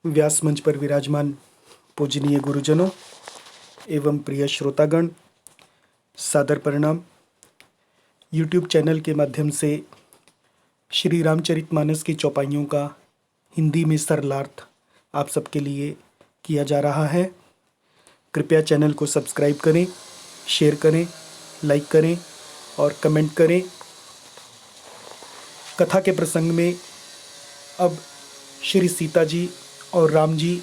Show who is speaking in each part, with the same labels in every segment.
Speaker 1: व्यास मंच पर विराजमान पूजनीय गुरुजनों एवं प्रिय श्रोतागण, सादर प्रणाम। यूट्यूब चैनल के माध्यम से श्री रामचरितमानस की चौपाइयों का हिंदी में सरलार्थ आप सबके लिए किया जा रहा है। कृपया चैनल को सब्सक्राइब करें, शेयर करें, लाइक करें और कमेंट करें। कथा के प्रसंग में अब श्री सीता जी और राम जी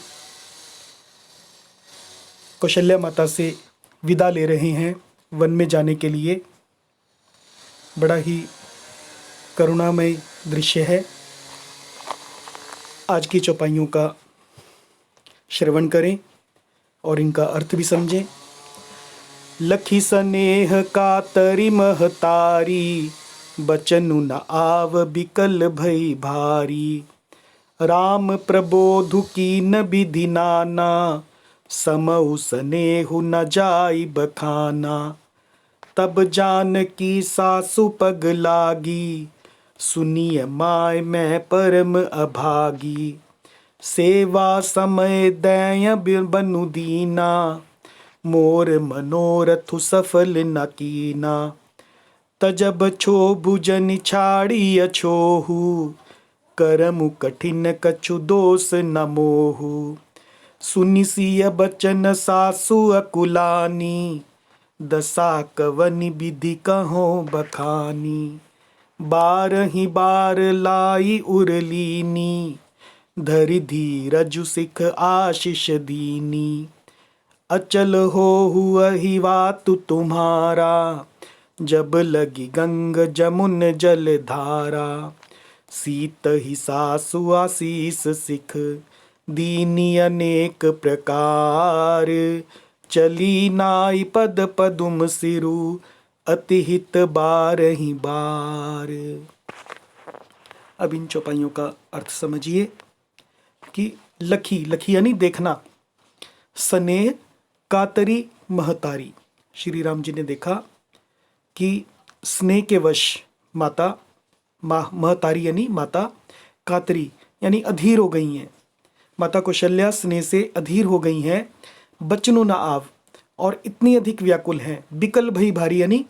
Speaker 1: कौशल्या माता से विदा ले रहे हैं वन में जाने के लिए। बड़ा ही करुणामय दृश्य है। आज की चौपाइयों का श्रवण करें और इनका अर्थ भी समझें। लखी स्नेह कातरी महतारी, बचनु न आव बिकल भई भारी। राम प्रबोधु कीन विधि नाना, समहु स्नेहु न जाई बखाना। तब जानकी सासु पग लागी, सुनिय माय मैं परम अभागी। सेवा समय दय बनु दीना, मोर मनोरथ सफल न कीना। तजब छोभु जनि छाड़िय छोहु, करमु कठिन कछु दोष न मोहु। सुनि सिय बचन सासु अकुलानी, दशा कवनि विधि कहो बखानी। बारहि बार लाई उरलीनी, धरि धीरजु सिख आशीष दीनी। अचल होहु अहिवातु तुम्हारा, जब लगी गंग जमुन जल धारा। सीत ही सासु आशीष सिख, दीनी अनेक प्रकार। चली नाई पद पदुम सिरु, अति हित बारहि बार। अब इन चौपाइयों का अर्थ समझिए कि लखी यानी देखना, स्नेह कातरी महतारी। श्री राम जी ने देखा कि स्नेह के वश माता महतारी यानी माता, कातरी यानी अधीर हो गई हैं। माता कौशल्या स्नेह से अधीर हो गई हैं। बचनु न आव, और इतनी अधिक व्याकुल हैं। बिकल भई भारी यानी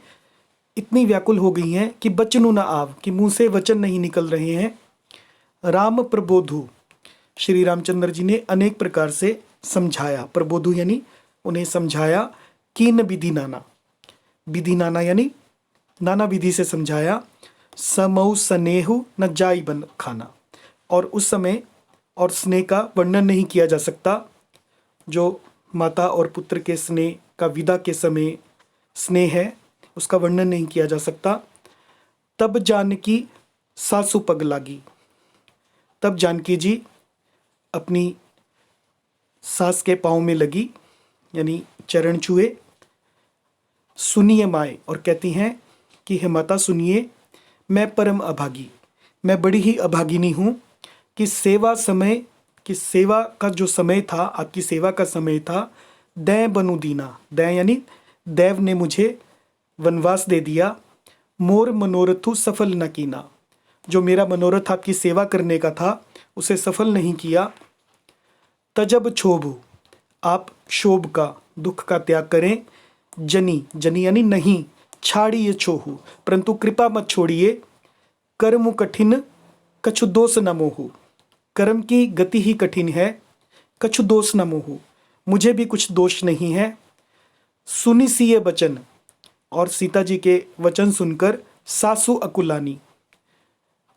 Speaker 1: इतनी व्याकुल हो गई हैं कि बचनु न आव, कि मुंह से वचन नहीं निकल रहे हैं। राम प्रबोधु, श्री रामचंद्र जी ने अनेक प्रकार से समझाया। प्रबोधु यानी उन्हें समझाया। कीन विधि नाना, विधि नाना यानी नाना विधि से समझाया। समौ स्नेहु न जाई बन खाना, और उस समय और स्नेह का वर्णन नहीं किया जा सकता। जो माता और पुत्र के स्नेह का विदा के समय स्नेह है, उसका वर्णन नहीं किया जा सकता। तब जानकी सासु पग लागी, तब जानकी जी अपनी सास के पाँव में लगी यानी चरण छुए। सुनिए माए, और कहती हैं कि हे माता सुनिए, मैं परम अभागी, मैं बड़ी ही अभागिनी हूँ कि सेवा समय, कि सेवा का जो समय था, आपकी सेवा का समय था। दै बनु दीना, दै यानी देव ने मुझे वनवास दे दिया। मोर मनोरथु सफल न कीना, जो मेरा मनोरथ आपकी सेवा करने का था उसे सफल नहीं किया। तजब क्षोभु, आप क्षोभ का, दुख का त्याग करें। जनी यानी नहीं, छाड़िए छोहु, परंतु कृपा मत छोड़िए। कर्म कठिन कछु दोष न मोहु, कर्म की गति ही कठिन है। कछु दोष न मोहु, मुझे भी कुछ दोष नहीं है। सुनि सिय बचन, और सीता जी के वचन सुनकर सासु अकुलानी,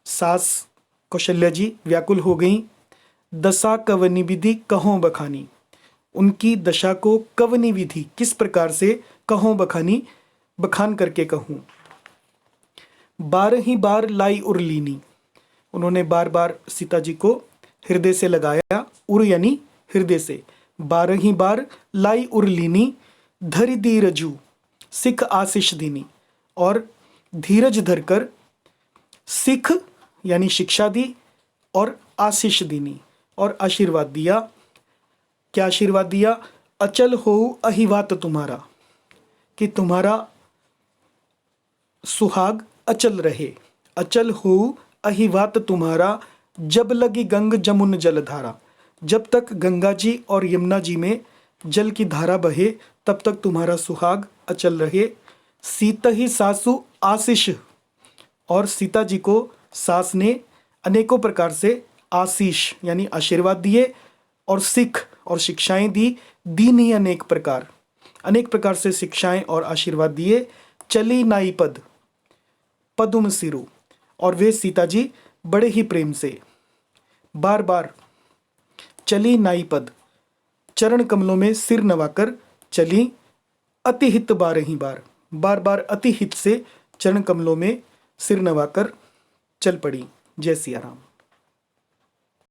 Speaker 1: सास कौशल्या जी व्याकुल हो गईं। दशा कवनि विधि कहों बखानी, उनकी दशा को कवनि विधि, किस प्रकार से कहों बखानी, बखान करके कहूँ। बारहि बार लाई उरलीनी, उन्होंने बार बार सीता जी को हृदय से लगाया। उर यानी हृदय से। बारहि बार लाई उरलीनी, धरि धीरजु सिख आशीष दीनी, और धीरज धरकर सिख यानी शिक्षा दी और आशीष दीनी, और आशीर्वाद दिया। क्या आशीर्वाद दिया? अचल हो अहिवात तुम्हारा, कि तुम्हारा सुहाग अचल रहे। अचल हो अहिवात तुम्हारा, जब लगी गंग जमुन जलधारा, जब तक गंगा जी और यमुना जी में जल की धारा बहे तब तक तुम्हारा सुहाग अचल रहे। सीता ही सासु आशीष, और सीता जी को सास ने अनेकों प्रकार से आशीष यानी आशीर्वाद दिए और सिख और शिक्षाएं दी। दीन ही अनेक प्रकार से शिक्षाएं और आशीर्वाद दिए। चली नाई पद पदुम सिरु, और वे सीता जी बड़े ही प्रेम से बार बार चली नाई पद चरण कमलों में सिर नवाकर चली। अतिहित बारही बार, बार बार अतिहित से चरण कमलों में सिर नवाकर चल पड़ी। जय सिया राम।